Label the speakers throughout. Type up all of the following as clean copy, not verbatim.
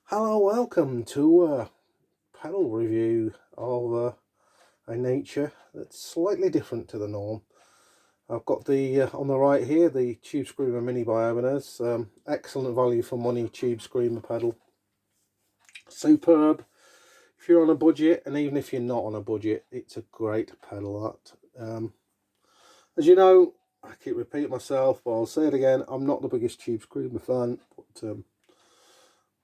Speaker 1: Hello, welcome to a pedal review of a nature that's slightly different to the norm. I've got the on the right here, the Tubescreamer Mini by Ibanez. Excellent value for money Tubescreamer pedal. Superb if you're on a budget, and even if you're not on a budget, it's a great pedal. As you know, I keep repeating myself, but I'll say it again, I'm not the biggest Tubescreamer fan, but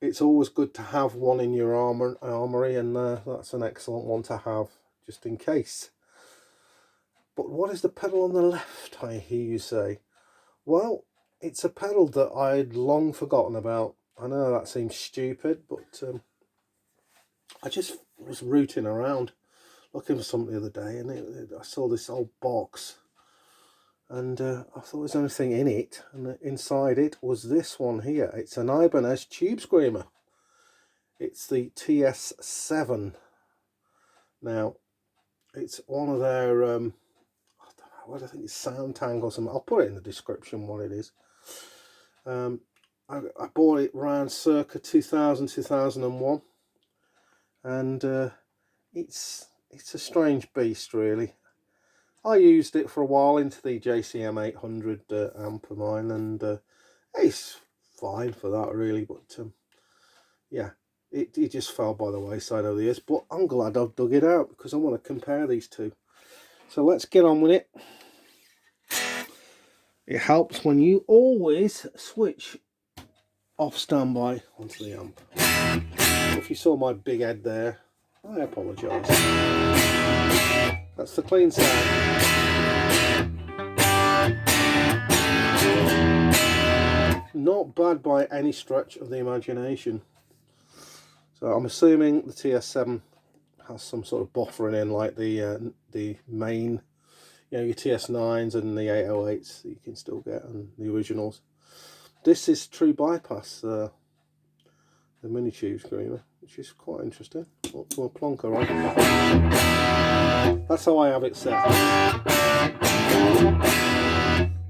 Speaker 1: it's always good to have one in your armory, and that's an excellent one to have just in case. But what is the pedal on the left, I hear you say? Well, it's a pedal that I'd long forgotten about. I know that seems stupid, but I just was rooting around looking for something the other day, and I saw this old box, and I thought there was anything in it, and inside it was this one here. It's an Ibanez Tubescreamer. It's the TS7. Now, it's one of their, I don't know, what I think it's Sound Tank or something. I'll put it in the description what it is. I bought it around circa 2000, 2001. And it's a strange beast, really. I used it for a while into the JCM 800 amp of mine, and it's fine for that, really. But yeah, it just fell by the wayside over the years. But I'm glad I've dug it out because I want to compare these two. So let's get on with it. It helps when you always switch off standby onto the amp. If you saw my big head there, I apologise. That's the clean sound. Not bad by any stretch of the imagination. So I'm assuming the TS7 has some sort of buffering in, like the main, your TS9s and the 808s that you can still get, and the originals. This is true bypass, the Mini Tubescreamer, which is quite interesting. Up to a plonker, right? That's how I have it set.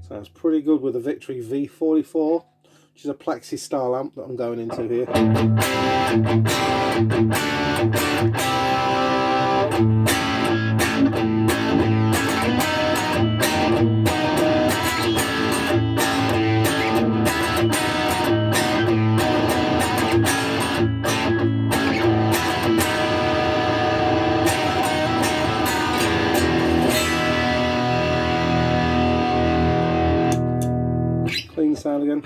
Speaker 1: Sounds pretty good with the Victory V44, which is a Plexi style amp that I'm going into here. Clean sound again.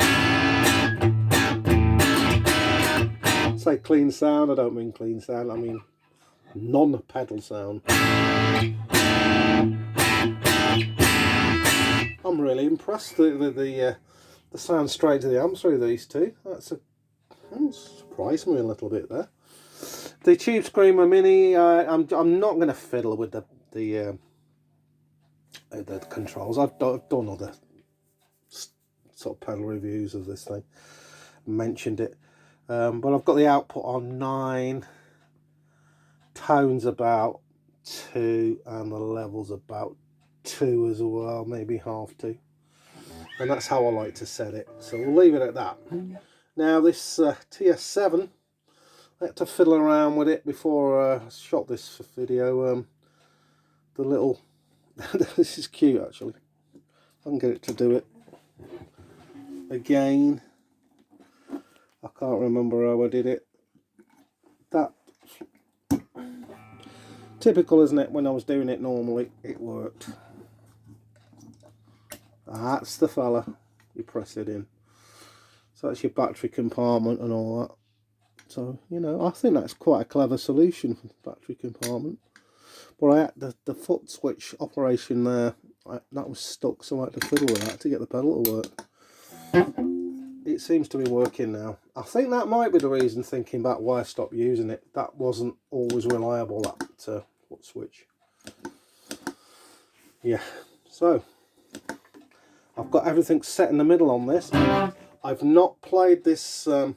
Speaker 1: I say clean sound, I don't mean clean sound, I mean non-pedal sound. I'm really impressed. The sound straight to the amp through these two. That's surprised me a little bit there. The Tubescreamer Mini, I'm not going to fiddle with the controls. I've done other sort of pedal reviews of this thing, mentioned it, but I've got the output on 9, tones about 2, and the levels about 2 as well, maybe half 2, and that's how I like to set it, so we'll leave it at that. Now this TS7, I had to fiddle around with it before I shot this video. The little this is cute actually. I can get it to do it again. I can't remember how I did it. That typical, isn't it? When I was doing it normally, it worked. That's the fella. You press it in. So that's your battery compartment and all that. So, you know, I think that's quite a clever solution for the battery compartment. But I had the foot switch operation there, that was stuck, so I had to fiddle with that to get the pedal to work. It seems to be working now. I think that might be the reason, thinking back why I stopped using it. That wasn't always reliable, that foot switch. Yeah, so I've got everything set in the middle on this. I've not played this, I've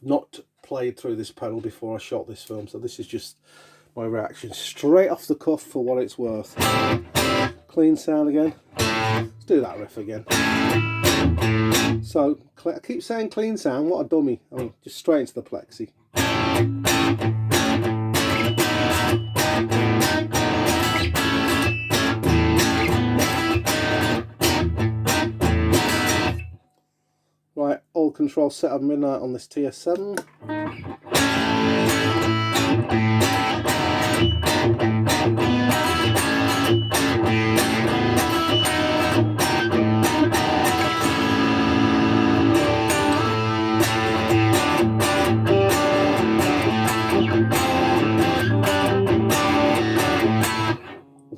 Speaker 1: not played through this pedal before I shot this film, so this is just my reaction straight off the cuff for what it's worth. Clean sound again. Let's do that riff again. So I keep saying clean sound, what a dummy. I mean, just straight into the Plexi. Right, all control set at midnight on this TS7.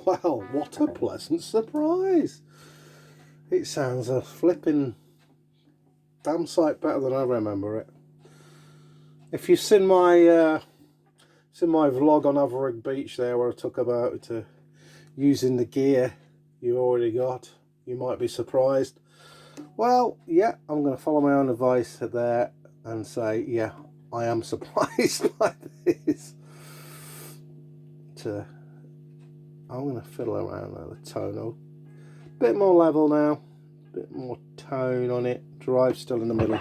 Speaker 1: Wow, what a pleasant surprise. It sounds a flipping damn sight better than I remember it. If you've seen my vlog on Averig Beach there, where I talk about using the gear you already got, you might be surprised. Well, yeah, I'm going to follow my own advice there and say, yeah, I am surprised by this. I'm going to fiddle around with the tone. A bit more level now, a bit more tone on it. Drive still in the middle.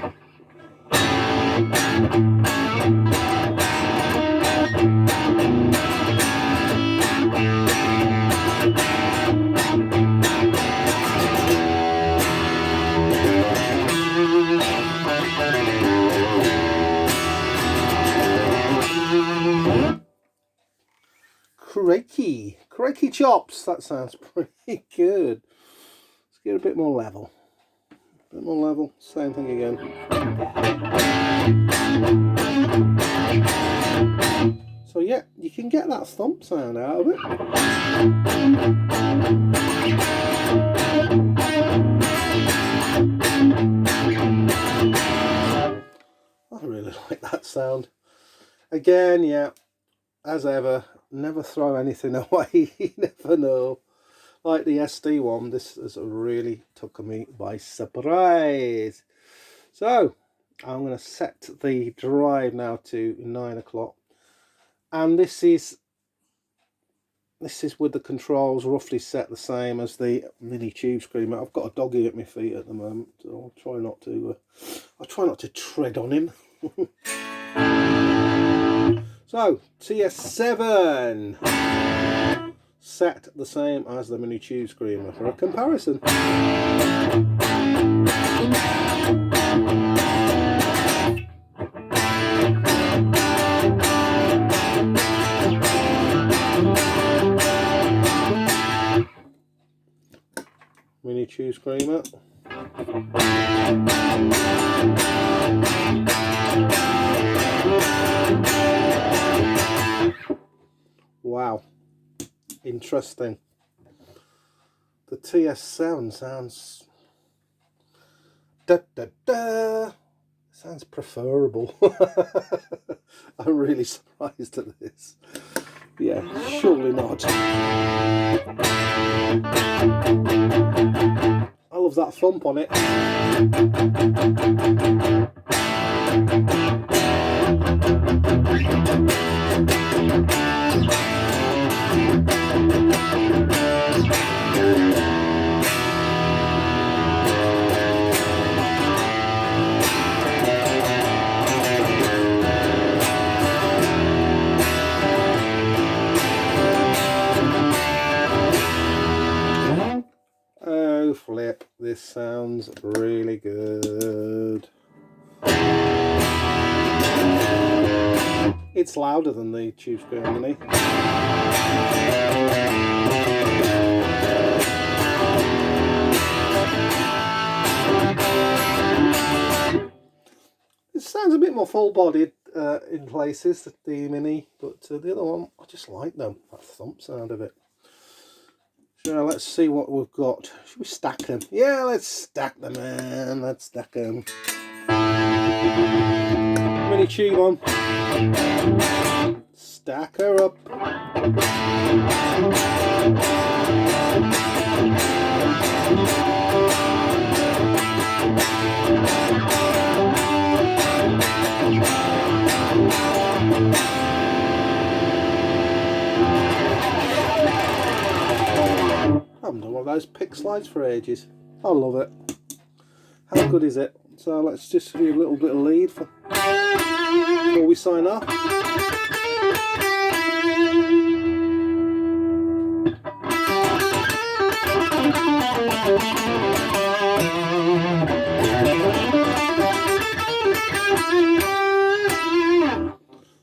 Speaker 1: Crikey chops, that sounds pretty good. Let's get a bit more level. Same thing again. So yeah, you can get that thump sound out of it. I really like that sound. Again, yeah, as ever, never throw anything away. You never know. Like the SD one, this has really took me by surprise. So I'm going to set the drive now to 9 o'clock, and this is with the controls roughly set the same as the Mini Tubescreamer. I've got a doggy at my feet at the moment, so I'll try not to tread on him. So TS7 set the same as the Mini Tubescreamer for a comparison. Mini Tubescreamer. Wow, interesting. The TS7 sounds sounds preferable. I'm really surprised at this. Yeah, surely not. I love that thump on it. Oh flip, this sounds really good. It's louder than the Tubescreamer Mini. It sounds a bit more full-bodied in places, the Mini, but the other one, I just like that thump sound of it. So let's see what we've got. Should we stack them? Yeah, let's stack them, man. Let's stack them. Mini Tube on. Stack her up. I haven't done one of those pick slides for ages. I love it. How good is it? So let's just do a little bit of lead before we sign off.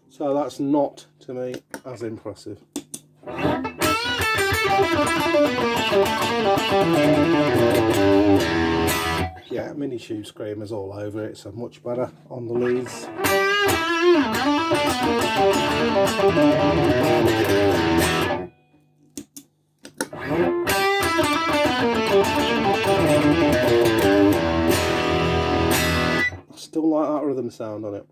Speaker 1: So that's not, to me, as impressive. Yeah, Mini Tubescreamer's all over it, so much better on the leads. I still like that rhythm sound on it.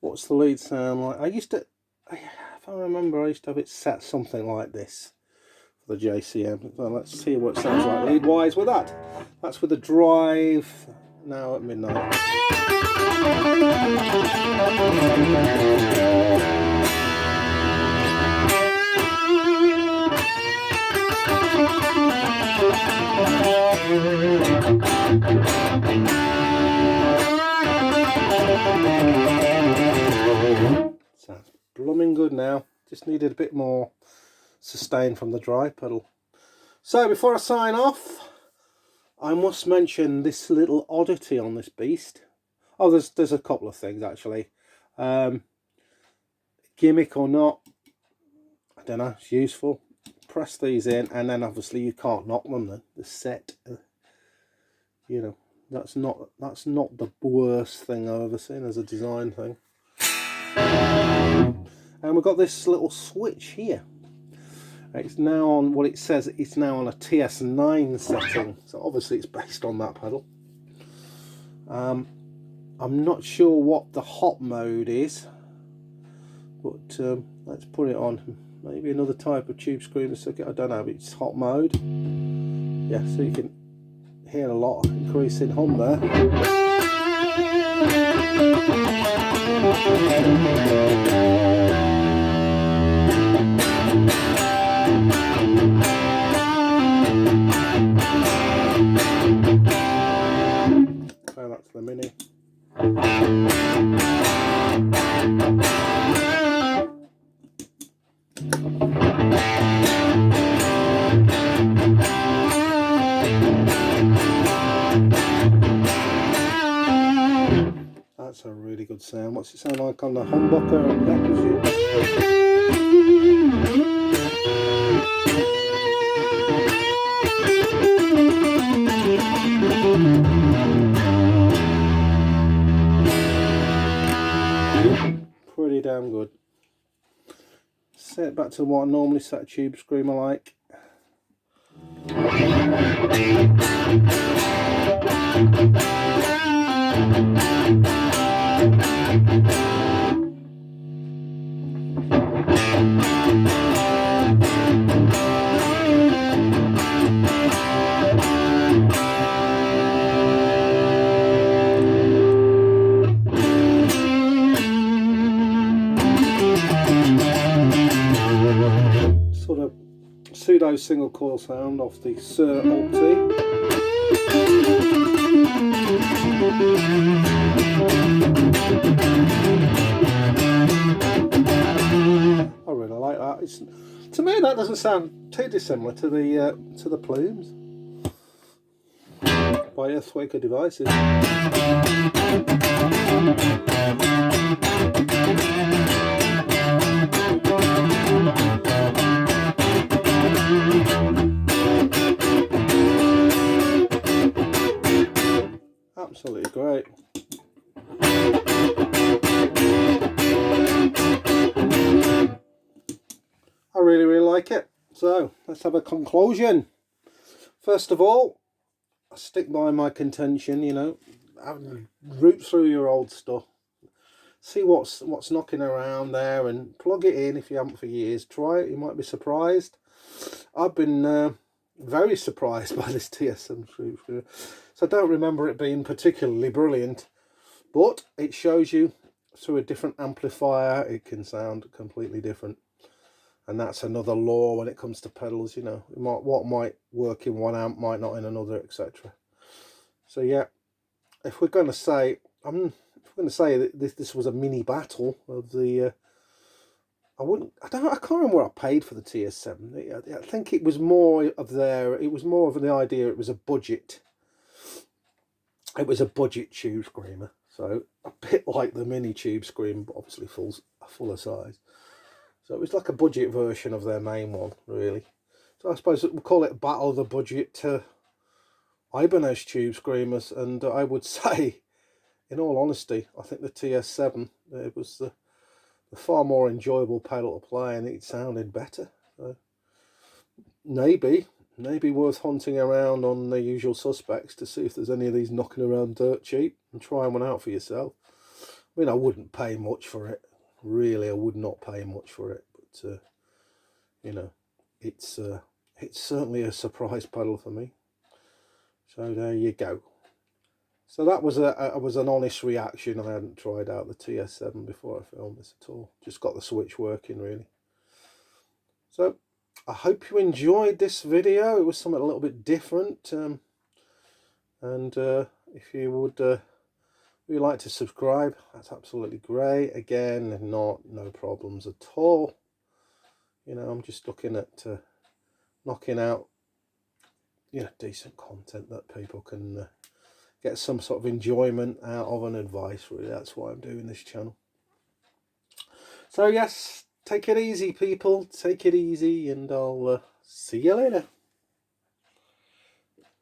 Speaker 1: What's the lead sound like? If I remember, I used to have it set something like this for the JCM. So let's see what it sounds like lead wise with that. That's with the drive now at midnight. Sounds blooming good now. Just needed a bit more sustain from the drive pedal. So before I sign off, I must mention this little oddity on this beast. Oh, there's a couple of things actually. Gimmick or not, I don't know, it's useful. Press these in, and then obviously you can't knock them. The set, you know, that's not the worst thing I've ever seen as a design thing. And we've got this little switch here. It's now on what it says. It's now on a TS9 setting, so obviously it's based on that pedal. I'm not sure what the hot mode is, but let's put it on. Maybe another type of Tubescreamer circuit. I don't know, but it's hot mode. Yeah, so you can hear a lot of increasing hum there. So that's the Mini. That's a really good sound. What's it sound like on the humbucker and that? Pretty damn good. Set it back to what I normally set a Tubescreamer like. Sort of pseudo single coil sound off the Suhr Ulti. I really like that. To me, that doesn't sound too dissimilar to the Plumes by Earthquaker Devices. Absolutely great. I really like it. So let's have a conclusion. First of all, I stick by my contention, you know, root through your old stuff, see what's knocking around there and plug it in if you haven't for years. Try it, you might be surprised. I've been very surprised by this TSM Tubescreamer. So I don't remember it being particularly brilliant, but it shows you through a different amplifier it can sound completely different. And that's another law when it comes to pedals, you know. What might work in one amp might not in another, etc. So yeah, if we're going to say, if we're going to say that this was a mini battle of the, I can't remember what I paid for the TS7. I think it was more of the idea it was a budget. It was a budget Tubescreamer, so a bit like the Mini Tubescreamer, but obviously fuller size. So it was like a budget version of their main one, really. So I suppose we'll call it Battle of the Budget Ibanez Tubescreamers, and I would say, in all honesty, I think the TS7 it was the far more enjoyable pedal to play, and it sounded better. So maybe worth hunting around on the usual suspects to see if there's any of these knocking around dirt cheap and trying one out for yourself. I mean, I wouldn't pay much for it. Really, I would not pay much for it. But, you know, it's certainly a surprise pedal for me. So there you go. So that was an honest reaction. I hadn't tried out the TS7 before I filmed this at all. Just got the switch working, really. So I hope you enjoyed this video. It was something a little bit different, and if you would really like to subscribe, that's absolutely great. Again, no problems at all. You know, I'm just looking at knocking out decent content that people can get some sort of enjoyment out of, and advice. Really, that's why I'm doing this channel. So yes, take it easy, people. Take it easy, and I'll see you later.